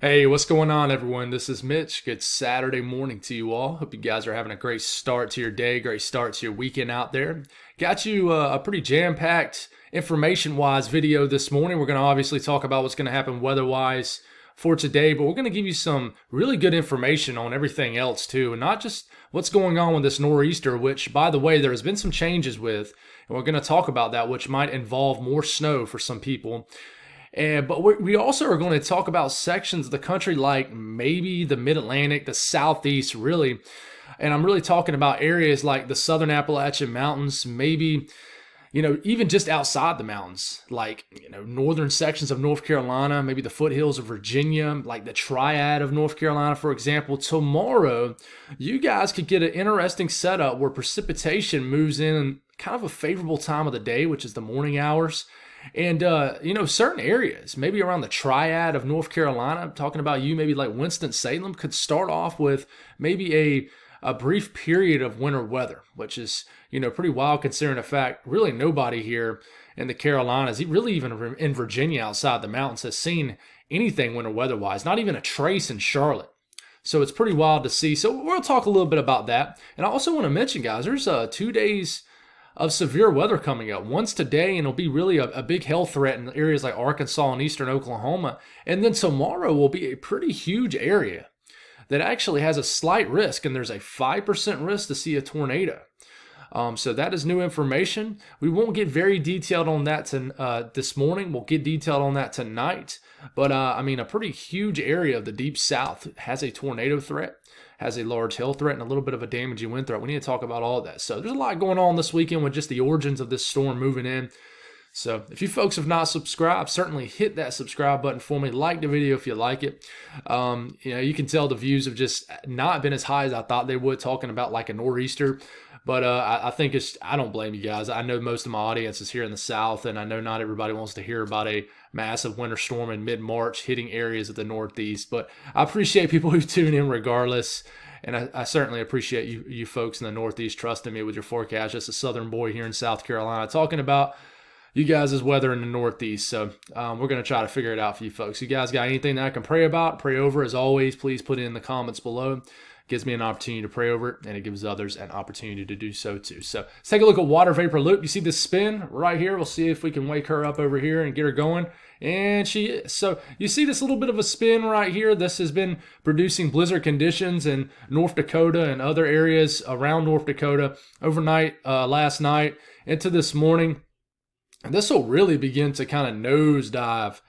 Hey, what's going on, everyone? This is Mitch. Good Saturday morning to you all. Hope you guys are having a great start to your day, great start to your weekend out there. Got you a pretty jam-packed, information-wise video this morning. We're going to obviously talk about what's going to happen weather-wise for today, but we're going to give you some really good information on everything else too, and not just what's going on with this nor'easter, which, by the way, there has been some changes with, and we're going to talk about that, which might involve more snow for some people. But we also are going to talk about sections of the country like maybe the Mid-Atlantic, the Southeast, really. And I'm really talking about areas like the Southern Appalachian Mountains, maybe, even just outside the mountains, like, northern sections of North Carolina, maybe the foothills of Virginia, like the Triad of North Carolina, for example. Tomorrow, you guys could get an interesting setup where precipitation moves in kind of a favorable time of the day, which is the morning hours. And, certain areas, maybe around the Triad of North Carolina, I'm talking about maybe like Winston-Salem, could start off with maybe a brief period of winter weather, which is, pretty wild considering the fact really nobody here in the Carolinas, really even in Virginia outside the mountains, has seen anything winter weather-wise, not even a trace in Charlotte. So it's pretty wild to see. So we'll talk a little bit about that. And I also want to mention, guys, there's 2 days of severe weather coming up. Once today, and it'll be really a big health threat in areas like Arkansas and eastern Oklahoma. And then tomorrow will be a pretty huge area that actually has a slight risk, and there's a 5% risk to see a tornado. So that is new information. We won't get very detailed on that this morning. We'll get detailed on that tonight. But a pretty huge area of the deep south has a tornado threat, has a large hail threat, and a little bit of a damaging wind threat. We need to talk about all of that. So there's a lot going on this weekend with just the origins of this storm moving in. So if you folks have not subscribed, certainly hit that subscribe button for me. Like the video if you like it. You can tell the views have just not been as high as I thought they would, talking about like a nor'easter. But I think I don't blame you guys. I know most of my audience is here in the South, and I know not everybody wants to hear about a massive winter storm in mid-March hitting areas of the Northeast. But I appreciate people who tune in regardless. And I certainly appreciate you folks in the Northeast trusting me with your forecast. Just a Southern boy here in South Carolina talking about you guys' weather in the Northeast. So we're going to try to figure it out for you folks. You guys got anything that I can pray about, pray over, as always, please put it in the comments below. Gives me an opportunity to pray over it, and it gives others an opportunity to do so too. So let's take a look at water vapor loop. You see this spin right here? We'll see if we can wake her up over here and get her going. And so you see this little bit of a spin right here. This has been producing blizzard conditions in North Dakota and other areas around North Dakota overnight, last night into this morning. And this will really begin to kind of nosedive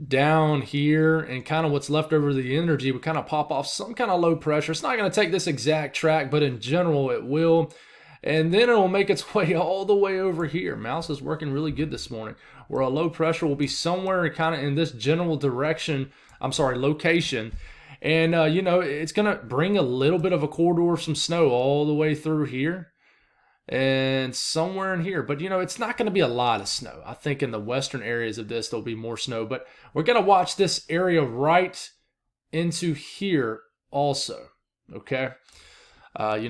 down here, and kind of what's left over of the energy would kind of pop off some kind of low pressure. It's not going to take this exact track, but in general it will. And then it will make its way all the way over here. Mouse is working really good this morning, where a low pressure will be somewhere kind of in this general location. And, it's going to bring a little bit of a corridor of some snow all the way through here and somewhere in here. But, it's not going to be a lot of snow. I think in the western areas of this, there'll be more snow. But we're going to watch this area right into here also, okay?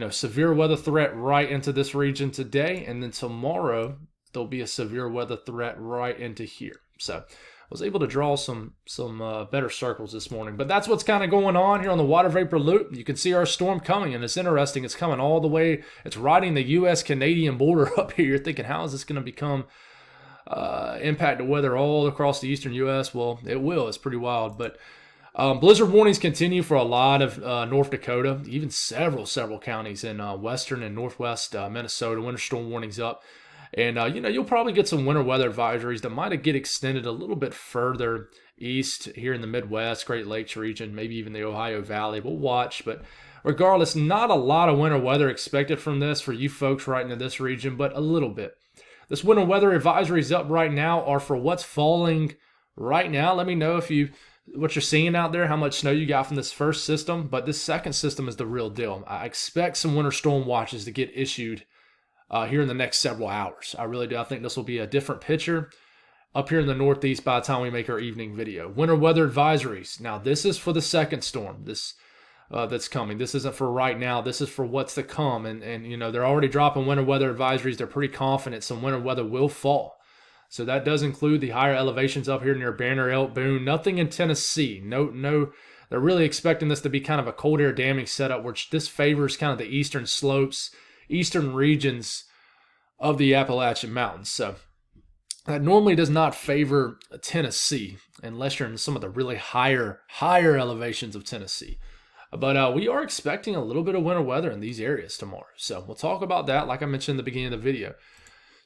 Severe weather threat right into this region today. And then tomorrow, there'll be a severe weather threat right into here. So I was able to draw some better circles this morning. But that's what's kind of going on here on the water vapor loop. You can see our storm coming, and it's interesting. It's coming all the way. It's riding the U.S.-Canadian border up here. You're thinking, how is this going to become impact the weather all across the eastern U.S.? Well, it will. It's pretty wild. But blizzard warnings continue for a lot of North Dakota, even several counties in western and northwest Minnesota. Winter storm warnings up. And, you'll probably get some winter weather advisories that might get extended a little bit further east here in the Midwest, Great Lakes region, maybe even the Ohio Valley. We'll watch. But regardless, not a lot of winter weather expected from this for you folks right into this region, but a little bit. This winter weather advisories up right now are for what's falling right now. Let me know what you're seeing out there, how much snow you got from this first system. But this second system is the real deal. I expect some winter storm watches to get issued here in the next several hours. I really do. I think this will be a different picture up here in the Northeast by the time we make our evening video. Winter weather advisories. Now, this is for the second storm that's coming. This isn't for right now. This is for what's to come. And they're already dropping winter weather advisories. They're pretty confident some winter weather will fall. So that does include the higher elevations up here near Banner Elk, Boone. Nothing in Tennessee. No. They're really expecting this to be kind of a cold air damming setup, which this favors kind of the eastern slopes, eastern regions of the Appalachian Mountains. So that normally does not favor Tennessee unless you're in some of the really higher elevations of Tennessee. But we are expecting a little bit of winter weather in these areas tomorrow. So we'll talk about that like I mentioned in the beginning of the video.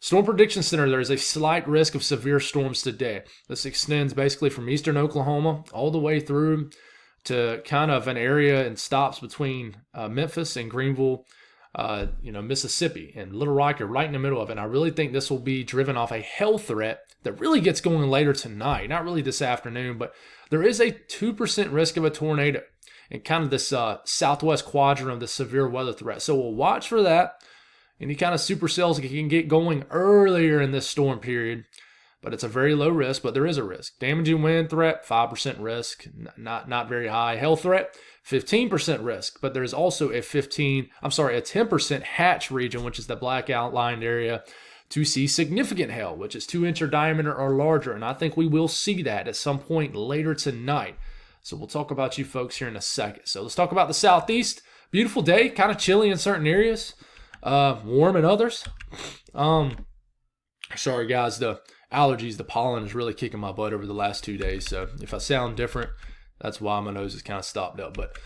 Storm Prediction Center, there is a slight risk of severe storms today. This extends basically from eastern Oklahoma all the way through to kind of an area and stops between Memphis and Greenville, Mississippi, and Little Rock are right in the middle of it. And I really think this will be driven off a hail threat that really gets going later tonight. Not really this afternoon, but there is a 2% risk of a tornado in kind of this southwest quadrant of the severe weather threat. So we'll watch for that. Any kind of supercells can get going earlier in this storm period, but it's a very low risk, but there is a risk. Damaging wind threat, 5% risk, not very high. Hail threat, 15% risk, but there's also a 10% hatch region, which is the black outlined area, to see significant hail, which is 2-inch diameter or larger, and I think we will see that at some point later tonight. So we'll talk about you folks here in a second. So let's talk about the southeast. Beautiful day, kind of chilly in certain areas, warm in others. Sorry guys, the allergies, the pollen is really kicking my butt over the last 2 days. So if I sound different, that's why my nose is kind of stopped up. But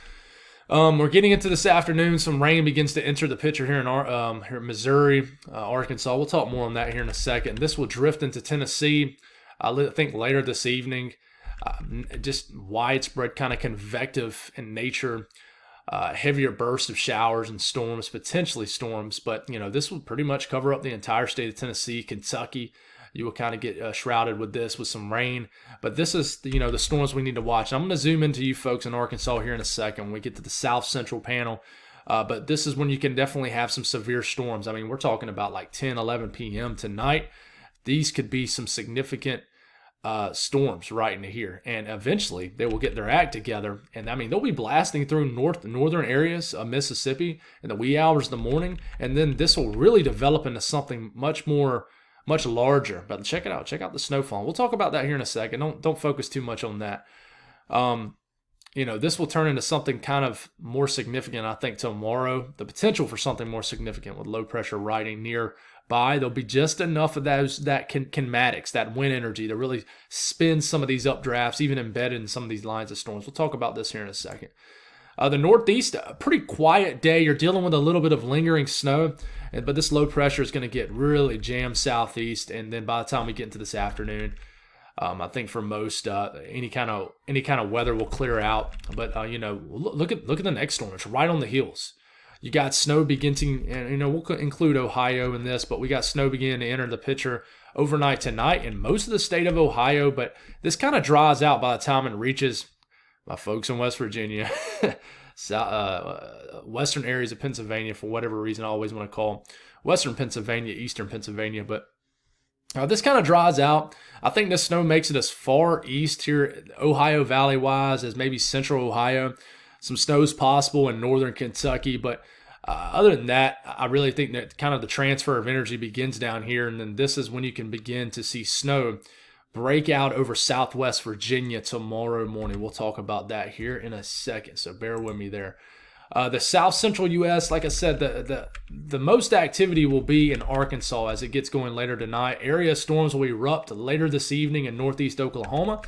we're getting into this afternoon. Some rain begins to enter the picture here in Missouri, Arkansas. We'll talk more on that here in a second. This will drift into Tennessee, I think later this evening. Just widespread kind of convective in nature, heavier bursts of showers and storms, potentially storms. But, this will pretty much cover up the entire state of Tennessee, Kentucky. You will kind of get shrouded with this with some rain. But this is, the storms we need to watch. I'm going to zoom into you folks in Arkansas here in a second when we get to the south central panel. But this is when you can definitely have some severe storms. I mean, we're talking about like 10, 11 p.m. tonight. These could be some significant storms right into here, and eventually they will get their act together, and I mean they'll be blasting through northern areas of Mississippi in the wee hours of the morning, and then this will really develop into something much larger. But check it out, check out the snowfall. We'll talk about that here in a second. Don't focus too much on that. This will turn into something kind of more significant, I think, tomorrow. The potential for something more significant with low pressure riding nearby. There'll be just enough of that kinematics, that wind energy, to really spin some of these updrafts, even embedded in some of these lines of storms. We'll talk about this here in a second. The Northeast, a pretty quiet day. You're dealing with a little bit of lingering snow, but this low pressure is going to get really jammed southeast, and then by the time we get into this afternoon, I think for most, any kind of weather will clear out. But look at the next storm. It's right on the heels. You got snow beginning, and we'll include Ohio in this, but we got snow beginning to enter the picture overnight tonight in most of the state of Ohio. But this kind of dries out by the time it reaches my folks in West Virginia, western areas of Pennsylvania, for whatever reason. I always want to call western Pennsylvania, eastern Pennsylvania, but this kind of dries out. I think this snow makes it as far east here, Ohio Valley-wise, as maybe central Ohio. Some snow's possible in northern Kentucky, but other than that, I really think that kind of the transfer of energy begins down here, and then this is when you can begin to see snow break out over southwest Virginia tomorrow morning. We'll talk about that here in a second, so bear with me there. The south central U.S., like I said, the most activity will be in Arkansas as it gets going later tonight. Area storms will erupt later this evening in northeast Oklahoma.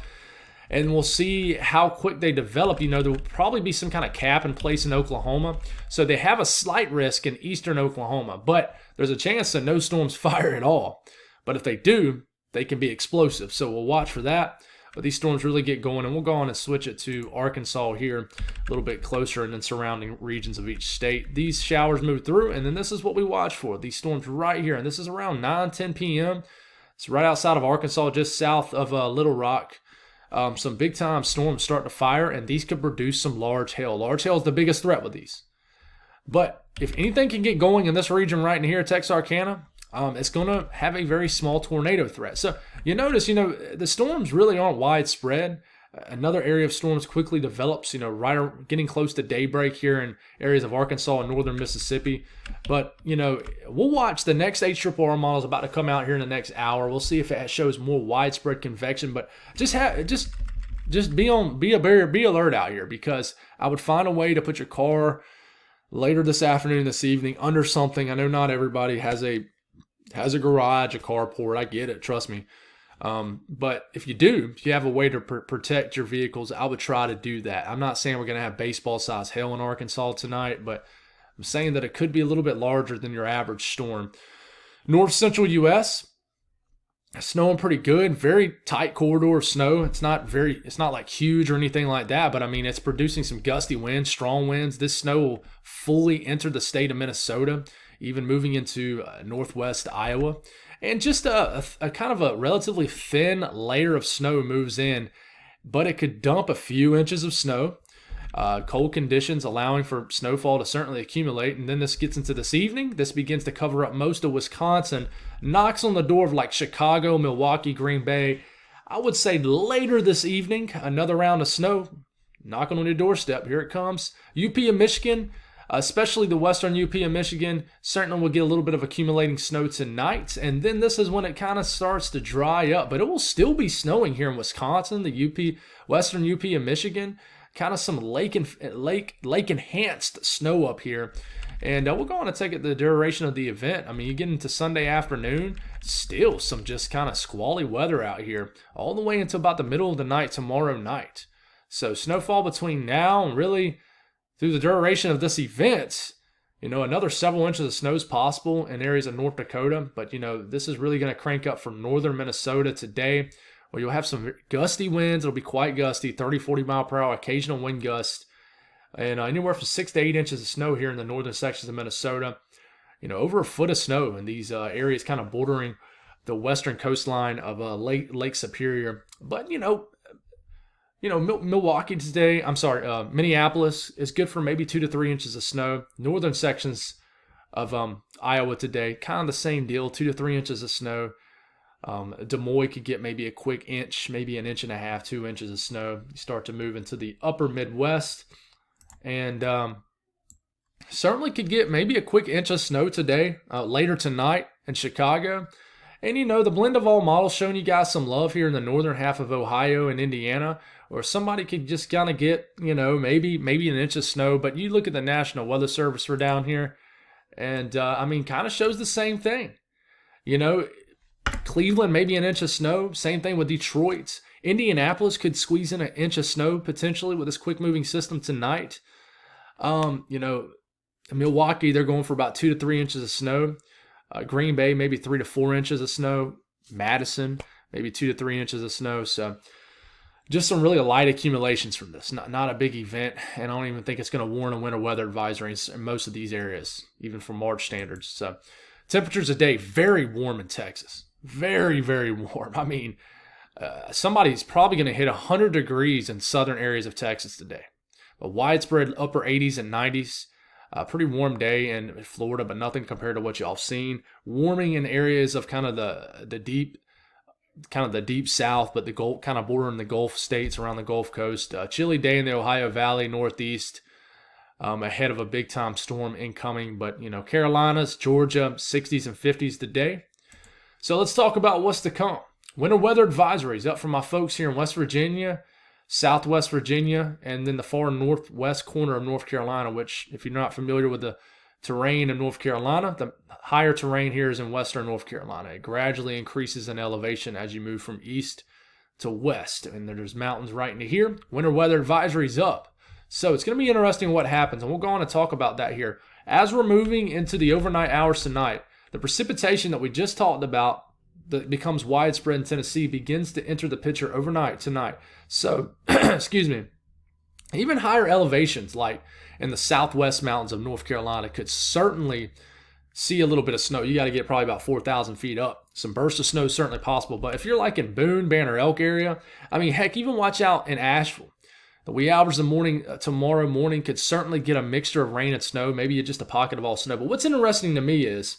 And we'll see how quick they develop. There will probably be some kind of cap in place in Oklahoma. So they have a slight risk in eastern Oklahoma, but there's a chance that no storms fire at all. But if they do, they can be explosive. So we'll watch for that. But these storms really get going, and we'll go on and switch it to Arkansas here a little bit closer and then surrounding regions of each state. These showers move through, and then this is what we watch for. These storms right here, and this is around 9-10 p.m. It's right outside of Arkansas, just south of Little Rock. Some big-time storms start to fire, and these could produce some large hail. Large hail is the biggest threat with these. But if anything can get going in this region right in here, Texarkana, it's going to have a very small tornado threat. So you notice, the storms really aren't widespread. Another area of storms quickly develops, getting close to daybreak here in areas of Arkansas and northern Mississippi. But, we'll watch the next HRRR model is about to come out here in the next hour. We'll see if it shows more widespread convection. But just be alert out here, because I would find a way to put your car later this afternoon, this evening, under something. I know not everybody has a garage, a carport. I get it, trust me. But if you have a way to protect your vehicles, I would try to do that. I'm not saying we're going to have baseball-sized hail in Arkansas tonight, but I'm saying that it could be a little bit larger than your average storm. North Central U.S., snowing pretty good. Very tight corridor of snow. It's not like huge or anything like that, but I mean, it's producing some gusty winds, strong winds. This snow will fully enter the state of Minnesota, even moving into northwest Iowa. And just a kind of a relatively thin layer of snow moves in, but it could dump a few inches of snow. Cold conditions allowing for snowfall to certainly accumulate. And then this gets into this evening. This begins to cover up most of Wisconsin, knocks on the door of like Chicago, Milwaukee, Green Bay. I would say later this evening, another round of snow knocking on your doorstep. Here it comes. UP of Michigan, especially the western UP of Michigan, certainly will get a little bit of accumulating snow tonight. And then this is when it kind of starts to dry up. But it will still be snowing here in Wisconsin, the western UP of Michigan. Kind of some lake enhanced snow up here. And we'll go on to take it the duration of the event. I mean, you get into Sunday afternoon, still some just kind of squally weather out here, all the way until about the middle of the night tomorrow night. So snowfall between now and really through the duration of this event, another several inches of snow is possible in areas of North Dakota. But, this is really going to crank up from northern Minnesota today, where you'll have some gusty winds. It'll be quite gusty, 30, 40 mile per hour, occasional wind gust, and anywhere from 6 to 8 inches of snow here in the northern sections of Minnesota. Over a foot of snow in these areas kind of bordering the western coastline of Lake Superior. But, Milwaukee today, Minneapolis is good for maybe 2 to 3 inches of snow. Northern sections of Iowa today, kind of the same deal, 2 to 3 inches of snow. Des Moines could get maybe a quick inch, maybe an inch and a half, 2 inches of snow. You start to move into the upper Midwest, and certainly could get maybe a quick inch of snow today, later tonight in Chicago. And, the blend of all models showing you guys some love here in the northern half of Ohio and Indiana, or somebody could just kind of get, maybe an inch of snow. But you look at the National Weather Service for down here, and, kind of shows the same thing. Cleveland, maybe an inch of snow. Same thing with Detroit. Indianapolis could squeeze in an inch of snow potentially with this quick-moving system tonight. Milwaukee, they're going for about 2 to 3 inches of snow. Green Bay, maybe 3 to 4 inches of snow. Madison, maybe 2 to 3 inches of snow. So just some really light accumulations from this. Not a big event, and I don't even think it's going to warrant a winter weather advisory in most of these areas, even for March standards. So temperatures today, very warm in Texas. Very, very warm. I mean, somebody's probably going to hit 100 degrees in southern areas of Texas today. A widespread upper 80s and 90s. Pretty warm day in Florida, but nothing compared to what y'all have seen. Warming in areas of kind of the deep south, but the Gulf, kind of bordering the Gulf states around the Gulf Coast. Chilly day in the Ohio Valley, Northeast, ahead of a big-time storm incoming. But, Carolinas, Georgia, 60s and 50s today. So let's talk about what's to come. Winter weather advisories up from my folks here in West Virginia, Southwest Virginia, and then the far northwest corner of North Carolina, which, if you're not familiar with the terrain of North Carolina, the higher terrain here is in western North Carolina. It gradually increases in elevation as you move from east to west, and there's mountains right into here. Winter weather advisories up. So it's going to be interesting what happens, and we'll go on and talk about that here. As we're moving into the overnight hours tonight, the precipitation that we just talked about that becomes widespread in Tennessee begins to enter the picture overnight tonight. So, excuse me, even higher elevations like in the southwest mountains of North Carolina could certainly see a little bit of snow. You got to get probably about 4,000 feet up. Some bursts of snow is certainly possible. But if you're like in Boone, Banner Elk area, heck, even watch out in Asheville. The wee hours of the morning, tomorrow morning, could certainly get a mixture of rain and snow, maybe just a pocket of all snow. But what's interesting to me is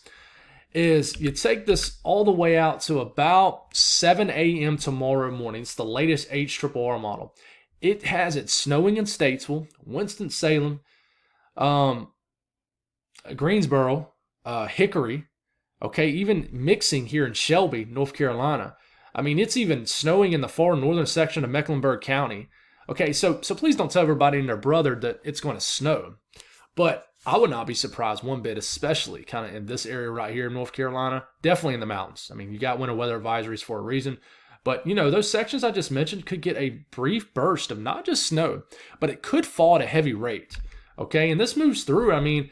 is you take this all the way out to about 7 a.m. tomorrow morning. It's the latest HRRR model. It has it snowing in Statesville, Winston-Salem, Greensboro, Hickory, okay, even mixing here in Shelby, North Carolina. I mean, it's even snowing in the far northern section of Mecklenburg County. Okay, so please don't tell everybody and their brother that it's going to snow. But I would not be surprised one bit, especially kind of in this area right here in North Carolina, definitely in the mountains. I mean, you got winter weather advisories for a reason. But, you know, those sections I just mentioned could get a brief burst of not just snow, but it could fall at a heavy rate. Okay, and this moves through. I mean,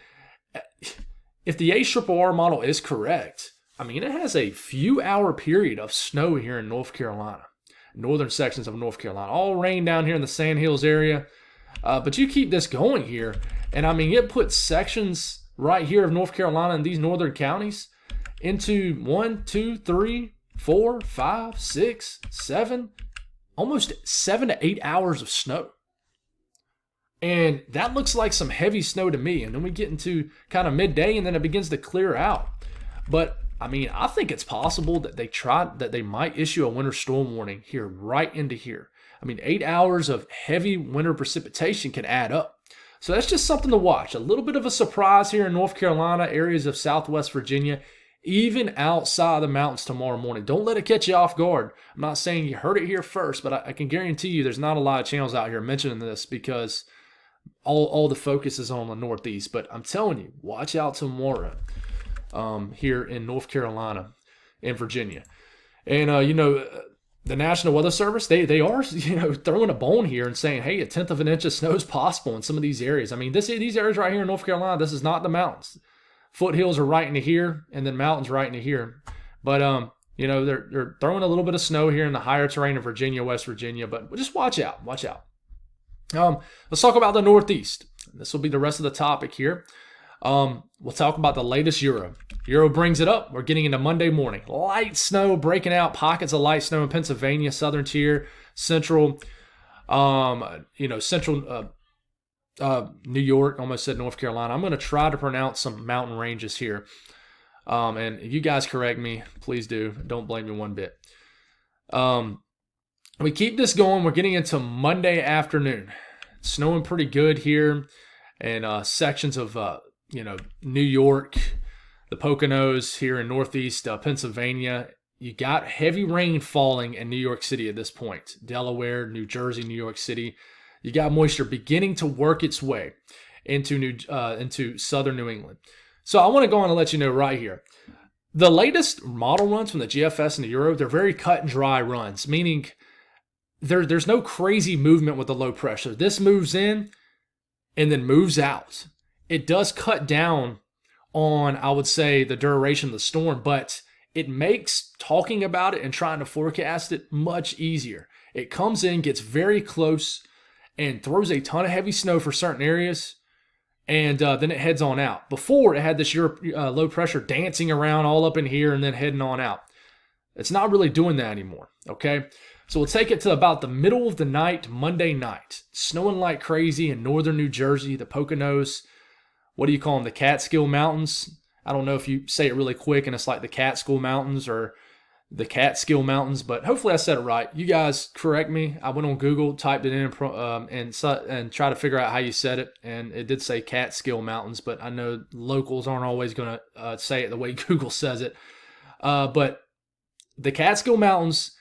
if the HRRR model is correct, I mean, it has a few hour period of snow here in North Carolina, northern sections of North Carolina, all rain down here in the Sand Hills area. But you keep this going here, and I mean, it puts sections right here of North Carolina and these northern counties into 1, 2, 3, 4, 5, 6, 7, almost 7 to 8 hours of snow. And that looks like some heavy snow to me. And then we get into kind of midday, and then it begins to clear out. But I mean, I think it's possible that they might issue a winter storm warning here, right into here. I mean, 8 hours of heavy winter precipitation can add up. So that's just something to watch. A little bit of a surprise here in North Carolina, areas of Southwest Virginia, even outside the mountains tomorrow morning. Don't let it catch you off guard. I'm not saying you heard it here first, but I can guarantee you there's not a lot of channels out here mentioning this because all the focus is on the Northeast. But I'm telling you, watch out tomorrow here in North Carolina and Virginia. And, the National Weather Service, they are, throwing a bone here and saying, hey, 1/10 of an inch of snow is possible in some of these areas. I mean, these areas right here in North Carolina, this is not the mountains. Foothills are right into here, and then mountains right into here. But, they're throwing a little bit of snow here in the higher terrain of Virginia, West Virginia. But just watch out. Watch out. Let's talk about the Northeast. This will be the rest of the topic here. We'll talk about the latest Euro. Euro brings it up. We're getting into Monday morning. Light snow breaking out. Pockets of light snow in Pennsylvania, southern tier, central, central New York. Almost said North Carolina. I'm going to try to pronounce some mountain ranges here. And if you guys correct me, please do. Don't blame me one bit. We keep this going. We're getting into Monday afternoon. It's snowing pretty good here in sections of New York, the Poconos here in Northeast Pennsylvania. You got heavy rain falling in New York City at this point. Delaware, New Jersey, New York City. You got moisture beginning to work its way into southern New England. So I want to go on and let you know right here. The latest model runs from the GFS and the Euro, they're very cut and dry runs, meaning there's no crazy movement with the low pressure. This moves in and then moves out. It does cut down on, I would say, the duration of the storm, but it makes talking about it and trying to forecast it much easier. It comes in, gets very close, and throws a ton of heavy snow for certain areas, and then it heads on out. Before, it had this low pressure dancing around all up in here and then heading on out. It's not really doing that anymore, okay? So we'll take it to about the middle of the night, Monday night. Snowing like crazy in northern New Jersey, the Poconos. What do you call them? The Catskill Mountains. I don't know if you say it really quick and it's like the Catskill Mountains or the Catskill Mountains, but hopefully I said it right. You guys correct me. I went on Google, typed it in, and tried to figure out how you said it, and it did say Catskill Mountains, but I know locals aren't always going to say it the way Google says it. But the Catskill Mountains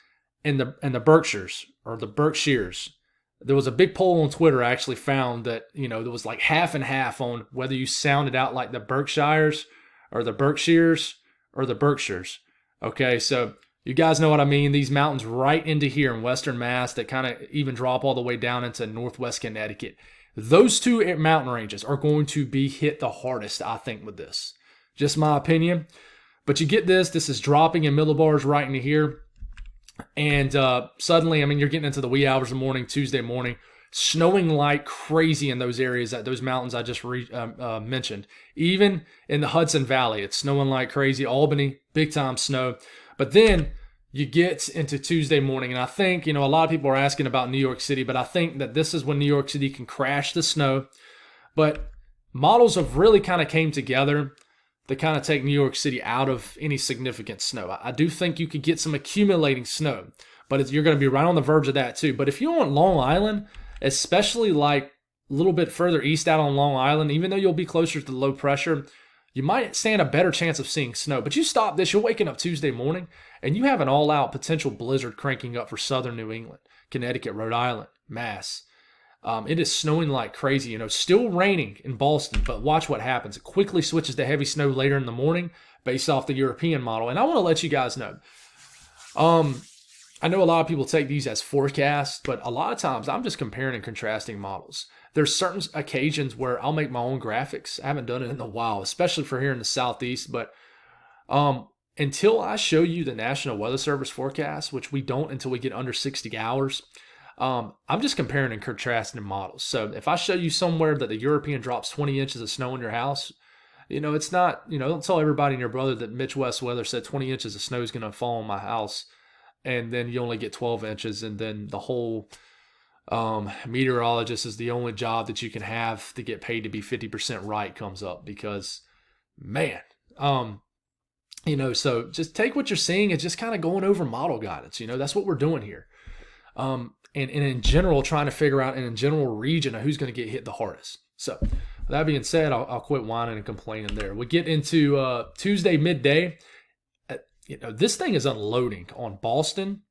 and the Berkshires, or the Berkshires. There was a big poll on Twitter I actually found that, there was like half and half on whether you sounded out like the Berkshires or the Berkshires or the Berkshires. Okay, so you guys know what I mean. These mountains right into here in Western Mass that kind of even drop all the way down into Northwest Connecticut. Those two mountain ranges are going to be hit the hardest, I think, with this. Just my opinion. But you get this. This is dropping in millibars right into here. And suddenly, you're getting into the wee hours of the morning, Tuesday morning, snowing like crazy in those areas, those mountains I just mentioned. Even in the Hudson Valley, it's snowing like crazy. Albany, big time snow. But then you get into Tuesday morning, and I think, a lot of people are asking about New York City, but I think that this is when New York City can crash the snow. But models have really kind of came together to kind of take New York City out of any significant snow. I do think you could get some accumulating snow, but you're going to be right on the verge of that too. But if you want Long Island, especially like a little bit further east out on Long Island, even though you'll be closer to the low pressure, you might stand a better chance of seeing snow. But you stop this, you're waking up Tuesday morning, and you have an all-out potential blizzard cranking up for southern New England, Connecticut, Rhode Island, Mass. It is snowing like crazy. Still raining in Boston, but watch what happens. It quickly switches to heavy snow later in the morning based off the European model. And I want to let you guys know, I know a lot of people take these as forecasts, but a lot of times I'm just comparing and contrasting models. There's certain occasions where I'll make my own graphics. I haven't done it in a while, especially for here in the Southeast. But until I show you the National Weather Service forecast, which we don't until we get under 60 hours, I'm just comparing and contrasting models. So if I show you somewhere that the European drops 20 inches of snow in your house, it's not, don't tell everybody and your brother that Mitch West Weather said 20 inches of snow is going to fall on my house, and then you only get 12 inches, and then the whole meteorologist is the only job that you can have to get paid to be 50% right comes up, because, man, so just take what you're seeing and just kind of going over model guidance. That's what we're doing here. And in general, trying to figure out in a general region of who's going to get hit the hardest. So that being said, I'll quit whining and complaining there. We get into Tuesday midday. This thing is unloading on Boston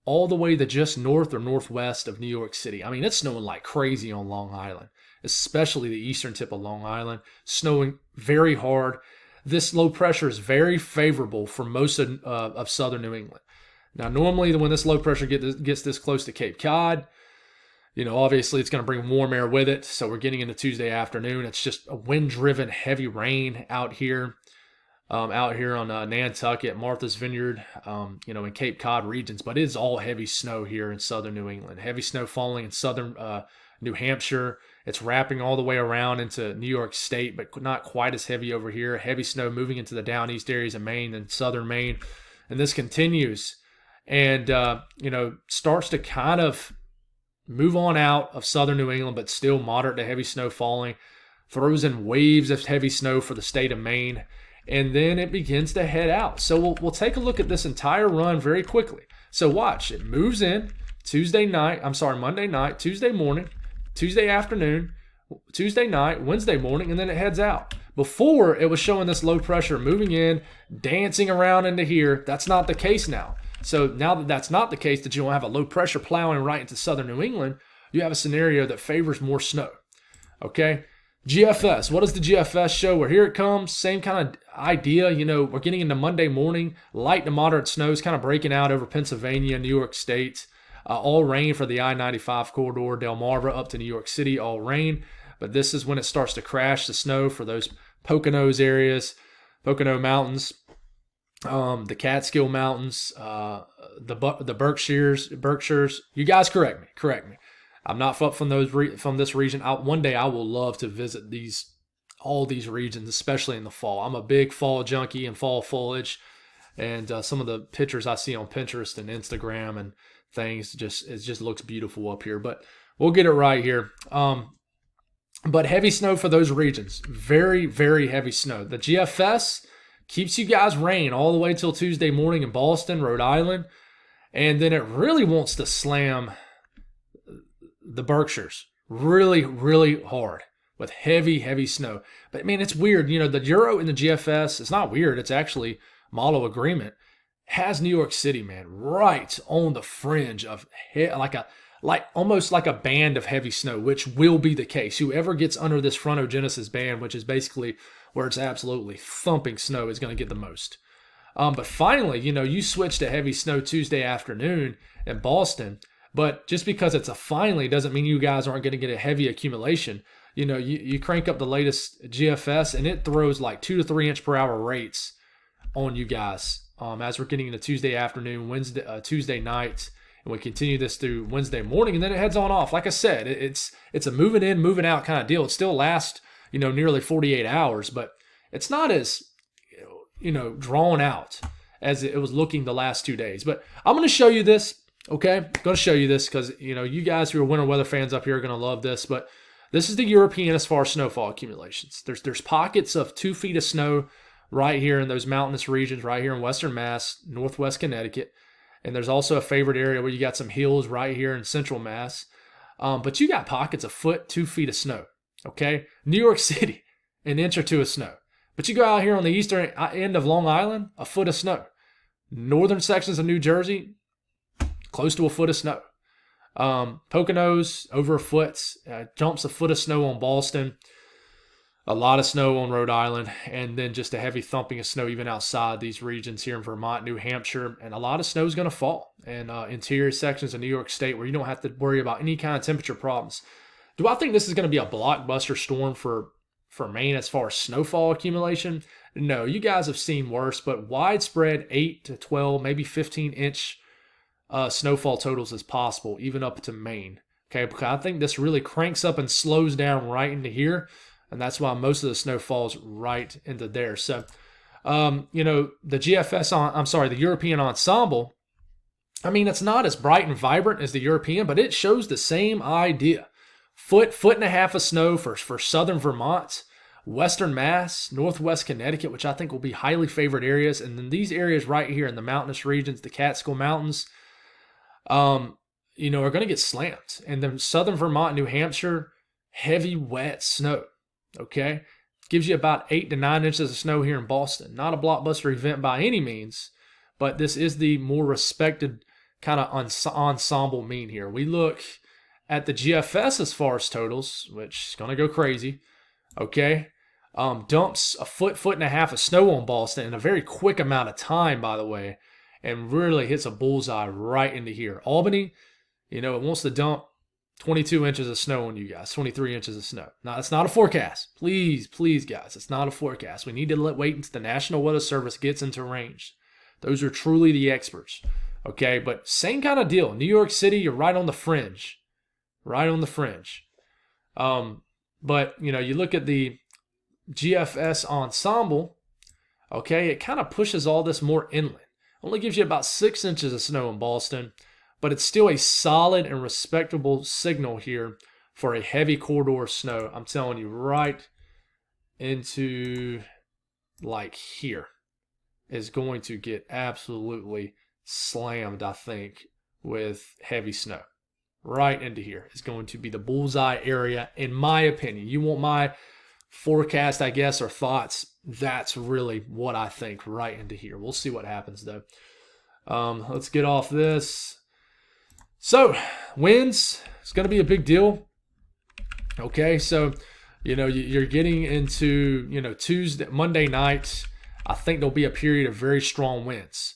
all the way to just north or northwest of New York City. I mean, it's snowing like crazy on Long Island, especially the eastern tip of Long Island, snowing very hard. This low pressure is very favorable for most of southern New England. Now, normally when this low pressure gets this close to Cape Cod, obviously it's going to bring warm air with it. So we're getting into Tuesday afternoon. It's just a wind-driven heavy rain out here on Nantucket, Martha's Vineyard, in Cape Cod regions. But it is all heavy snow here in southern New England. Heavy snow falling in southern New Hampshire. It's wrapping all the way around into New York State, but not quite as heavy over here. Heavy snow moving into the down east areas of Maine and southern Maine. And this continues and, starts to kind of move on out of southern New England, but still moderate to heavy snow falling. Throws in waves of heavy snow for the state of Maine. And then it begins to head out. So we'll take a look at this entire run very quickly. So watch, it moves in Monday night, Tuesday morning, Tuesday afternoon, Tuesday night, Wednesday morning, and then it heads out. Before, it was showing this low pressure moving in, dancing around into here. That's not the case now. So now that that's not the case, that you don't have a low pressure plowing right into southern New England, you have a scenario that favors more snow. Okay? GFS. What does the GFS show? Well, here it comes. Same kind of idea. We're getting into Monday morning. Light to moderate snow is kind of breaking out over Pennsylvania, New York State. All rain for the I-95 corridor, Delmarva up to New York City, all rain. But this is when it starts to crash the snow for those Poconos areas, Pocono Mountains, the Catskill Mountains, the Berkshires. You guys correct me. I'm not from this region. One day I will love to visit all these regions, especially in the fall. I'm a big fall junkie and fall foliage, and some of the pictures I see on Pinterest and Instagram and things, it just looks beautiful up here. But we'll get it right here. But heavy snow for those regions, very, very heavy snow. The GFS keeps you guys rain all the way till Tuesday morning in Boston, Rhode Island, and then it really wants to slam the Berkshires really, really hard with heavy, heavy snow. But man, it's weird. The Euro and the GFS, it's not weird. It's actually model agreement, has New York City, man, right on the fringe of almost like a band of heavy snow, which will be the case. Whoever gets under this frontogenesis band, which is basically where it's absolutely thumping snow, is going to get the most. But finally, you switch to heavy snow Tuesday afternoon in Boston. But just because it's a finally doesn't mean you guys aren't going to get a heavy accumulation. You crank up the latest GFS and it throws like 2 to 3 inch per hour rates on you guys as we're getting into Tuesday afternoon, Tuesday night, and we continue this through Wednesday morning, and then it heads on off. Like I said, it's a moving in, moving out kind of deal. It still lasts nearly 48 hours, but it's not as drawn out as it was looking the last 2 days. But I'm going to show you this. Okay, I'm going to show you this because, you guys who are winter weather fans up here are going to love this. But this is the European as far as snowfall accumulations. There's pockets of 2 feet of snow right here in those mountainous regions, right here in Western Mass, Northwest Connecticut. And there's also a favored area where you got some hills right here in Central Mass. But you got pockets of 2 feet of snow, okay? New York City, an inch or 2 of snow. But you go out here on the eastern end of Long Island, a foot of snow. Northern sections of New Jersey, close to a foot of snow. Poconos, over a foot. Jumps a foot of snow on Boston. A lot of snow on Rhode Island. And then just a heavy thumping of snow even outside these regions here in Vermont, New Hampshire. And a lot of snow is going to fall in interior sections of New York State where you don't have to worry about any kind of temperature problems. Do I think this is going to be a blockbuster storm for Maine as far as snowfall accumulation? No, you guys have seen worse, but widespread 8 to 12, maybe 15-inch snowfall totals is possible, even up to Maine. Okay, because I think this really cranks up and slows down right into here, and that's why most of the snow falls right into there. So, the the European ensemble, I mean, it's not as bright and vibrant as the European, but it shows the same idea. Foot and a half of snow for southern Vermont, Western Mass, Northwest Connecticut, which I think will be highly favored areas. And then these areas right here in the mountainous regions, the Catskill Mountains, are going to get slammed. And then southern Vermont, New Hampshire, heavy, wet snow, okay? Gives you about 8 to 9 inches of snow here in Boston. Not a blockbuster event by any means, but this is the more respected kind of ensemble mean here. We look at the GFS as far as totals, which is going to go crazy, okay? Dumps a foot and a half of snow on Boston in a very quick amount of time, by the way, and really hits a bullseye right into here. Albany, it wants to dump 22 inches of snow on you guys, 23 inches of snow. Now, it's not a forecast. Please, guys, it's not a forecast. We need to wait until the National Weather Service gets into range. Those are truly the experts, okay? But same kind of deal. New York City, you're right on the fringe. Right on the fringe. But, you look at the GFS ensemble, okay, it kind of pushes all this more inland. Only gives you about 6 inches of snow in Boston, but it's still a solid and respectable signal here for a heavy corridor of snow. I'm telling you, right into like here is going to get absolutely slammed, I think, with heavy snow. Right into here is going to be the bullseye area, in my opinion. You want my forecast, I guess, or thoughts? That's really what I think right into here. We'll see what happens, though. Let's get off this. So, winds, it's going to be a big deal. Okay, so, you're getting into, Monday night. I think there'll be a period of very strong winds.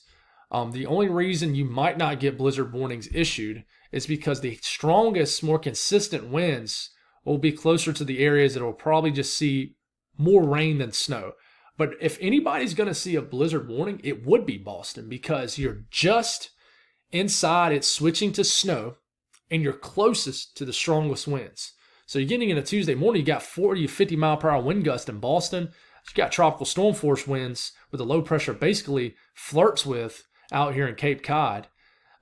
The only reason you might not get blizzard warnings issued is because the strongest, more consistent winds will be closer to the areas that will probably just see more rain than snow. But if anybody's going to see a blizzard warning, it would be Boston, because you're just inside it switching to snow and you're closest to the strongest winds. So you're getting into Tuesday morning, you got 40 to 50 mile per hour wind gust in Boston. You got tropical storm force winds with the low pressure basically flirts with out here in Cape Cod.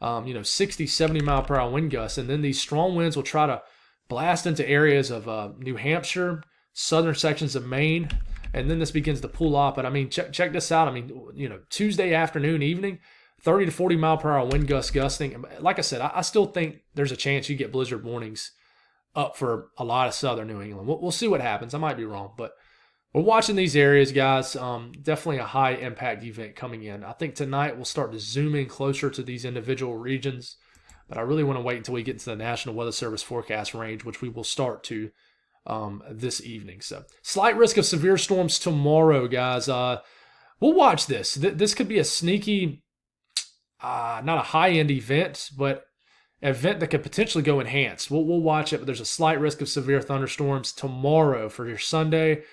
60, 70 mile per hour wind gusts. And then these strong winds will try to blast into areas of New Hampshire, southern sections of Maine. And then this begins to pull up. But I mean, check this out. I mean, Tuesday afternoon, evening, 30 to 40 mile per hour wind gusts gusting. Like I said, I still think there's a chance you get blizzard warnings up for a lot of southern New England. We'll see what happens. I might be wrong, but we're watching these areas, guys. Definitely a high impact event coming in. I think tonight we'll start to zoom in closer to these individual regions, but I really want to wait until we get into the National Weather Service forecast range, which we will start to this evening. So slight risk of severe storms tomorrow, guys. We'll watch this. This could be a sneaky, not a high-end event, but an event that could potentially go enhanced. We'll watch it, but there's a slight risk of severe thunderstorms tomorrow for your Sunday,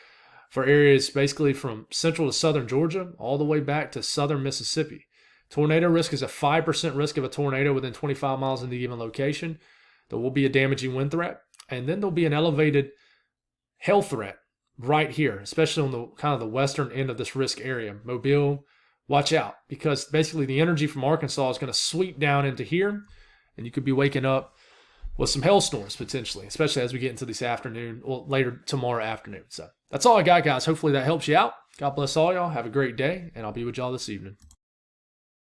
for areas basically from central to southern Georgia all the way back to southern Mississippi. Tornado risk is a 5% risk of a tornado within 25 miles of the given location. There will be a damaging wind threat, and then there'll be an elevated hail threat right here, especially on the kind of the western end of this risk area. Mobile, watch out, because basically the energy from Arkansas is going to sweep down into here, and you could be waking up with some hailstorms potentially, especially as we get into this afternoon or later tomorrow afternoon. So That's all I got, guys. Hopefully that helps you out. God bless all y'all. Have a great day, and I'll be with y'all this evening.